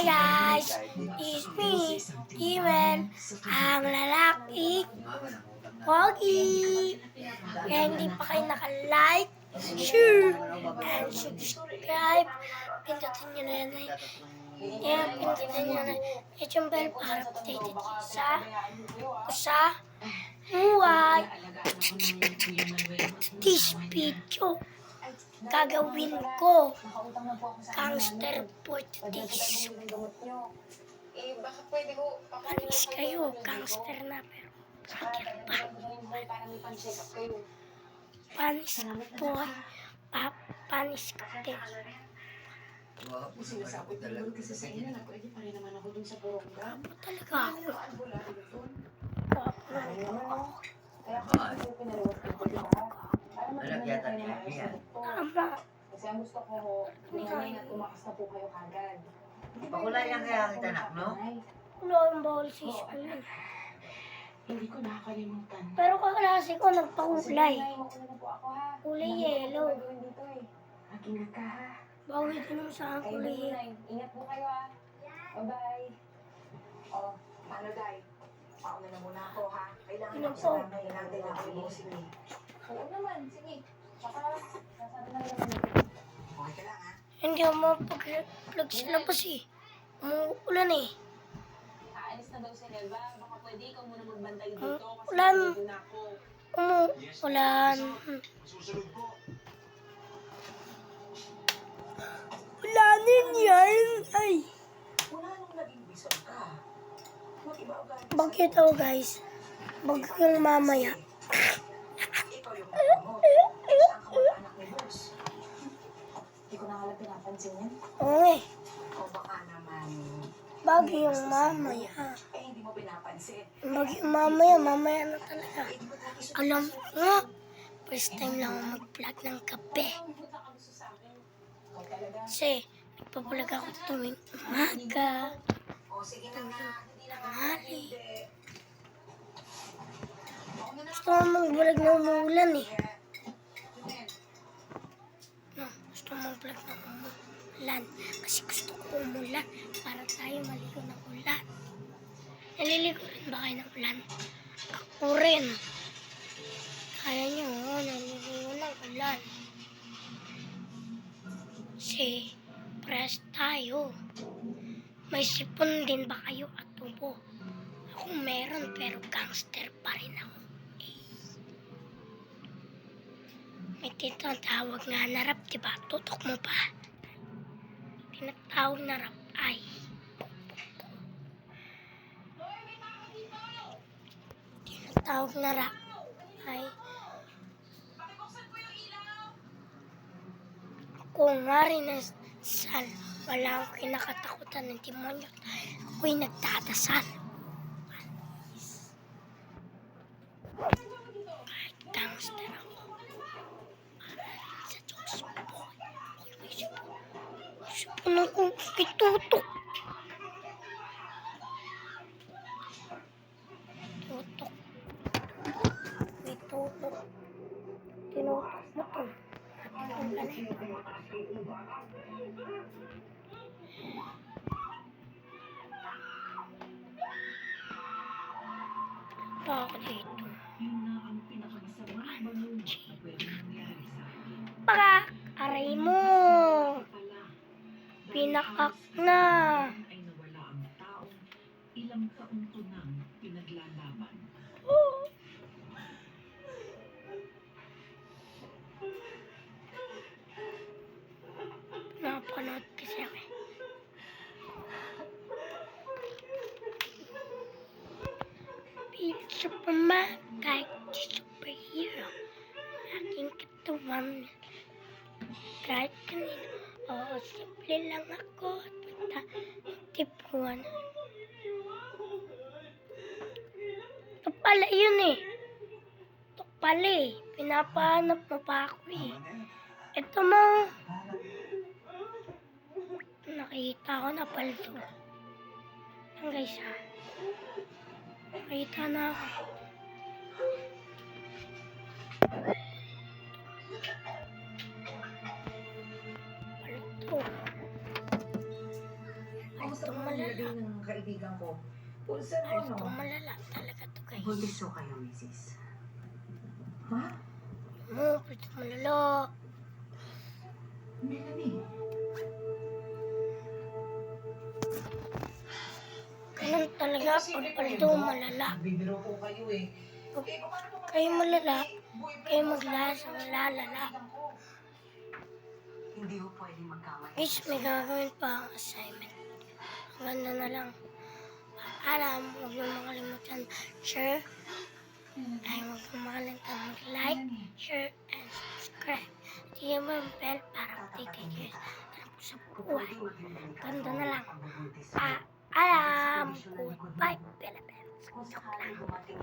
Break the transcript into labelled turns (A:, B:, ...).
A: Hi guys, it's me, Steven, ang lalaking pogi. Kaya hindi pa kayo naka-like, share, and subscribe. Pindutin nyo na yan. Pindutin nyo na yung bell para updated sa buhay. This video gagawin ko gangster for this. Panis kayo, gangster na pero sakit pa. Panis boy, panis ka din.
B: Sinasabi ko naman kasi sa inyo, nagpwede pa rin naman ako dun sa Boronga.
A: Kapo talaga ako. Kapo naman ako.
B: Kaya ako pinaliwas ko diba? Para matignan kayo ng ayos na doktor.
A: Tama.
B: Kasi ang gusto ko, ngayon at tumakas na po kayo kagad.
C: Pakulay lang kaya kita anak, no?
A: Wala ang bawal sa school yun.
B: Hindi ko nakakalimutan.
A: Pero kaklase ko nagpakulay.
B: Sige, mauna na po ako ha.
A: Kulay
B: Marami
A: yellow.
B: akong gagawin dito eh. Mag-ingat ka ha.
A: Bawal din naman sa akin
B: Kayo
A: kulay
B: din,
A: yellow.
B: Nay. Ingat po kayo ha. Bye-bye. Oh, paano, Day? Pauna na muna ako ha. Kailangan
A: Ano
B: ako
A: po?
B: sa nanay natin na kayo bossing eh. Oo naman, sige. Baka, sasabi na lang naman. Okay ka lang ha?
A: Hindi ako mapag-plug sa labas eh. Umuulan eh.
B: Aalis na daw si Nelva. Baka pwede ikaw muna magbantay dito kasi
A: Ulan.
B: pwede na ako.
A: Umuulan. Ulanin yan. Ay.
B: Wala nung naging bisag ka. Mag-iba ugali.
A: Bakit ako guys? Bagyong mamaya.
B: Ikaw yung mo. Saan ka mag-anak ni boss? Hindi ko na nga lang pinapansin yan.
A: Oo eh.
B: O baka naman,
A: Bagyong mamaya.
B: eh hindi mo pinapansin.
A: Bagyong mamaya na talaga. Alam mo nga. First time lang ako mag-vlog ng kape.
B: O talaga.
A: Kasi nagpa-vlog ako tuwing umaga.
B: O sige na nga. Hindi na
A: Tanghali.
B: Ako na lang.
A: Gusto ko mag-vlog na umuulan eh. No, gusto ko mag-vlog na umuulan. Kasi gusto ko umulan para tayo maligo ng ulan. Naliligo rin ba kayo ng ulan? Ako rin. Kaya nyo, naliligo ng ulan. Kasi, press tayo. May sipon din ba kayo at tubo? Ako meron pero gangster pa rin ako. May tinatawag nga na rap, diba? Tutok mo pa. Tinatawag na rap ay tinatawag na rap ay kung nga rin sal, wala akong kinakatakutan ng demonyo. Ako'y nagdadasal. Kahit gangster ako. Sa Diyos po. Ako'y may sipon. Sipon akong kitutok. Tutok. May tutok. Tinutok mo to. Ang galing. Pa ako dito. Baka, aray mo. Pinakak na.
D: Ilang taon ko nang pinaglalaban.
A: Napanood kasi ako. Be Superman, kahit di superhero. Aking katawan. Kahit kanino. Oo, simple lang ako. At punta, tipuan. Ito pala yun eh. Ito pala eh. Pinapahanap mo pa ako eh. Ito mo. Nakita ko na paldo. Ang guys ha. Nakita na ako. Paldo. Paldo malala.
B: ng kaibigan ko. Pulsa mo,
A: Malito
B: no?
A: malala talaga to guys.
B: Buntiso kayo, Mrs. Ha?
A: Malito malala.
B: Melanie.
A: Ganun talaga pag palito malala.
B: Bibiro po kayo eh.
A: Pag kayo malala, kayo maglasa, malalala.
B: Hindi ko pwede magkamali.
A: Guys, may gagawin pa ang assignment. Ang ganda na lang. Paalam, huwag niyo makalimutan share. Ay, huwag niyo makalimutan mag-like, share, and subscribe. At yung mga bell para updated kayo sa buhay. Ganda na lang. Paalam, goodbye, Philippines.
B: Kung sakaling dumating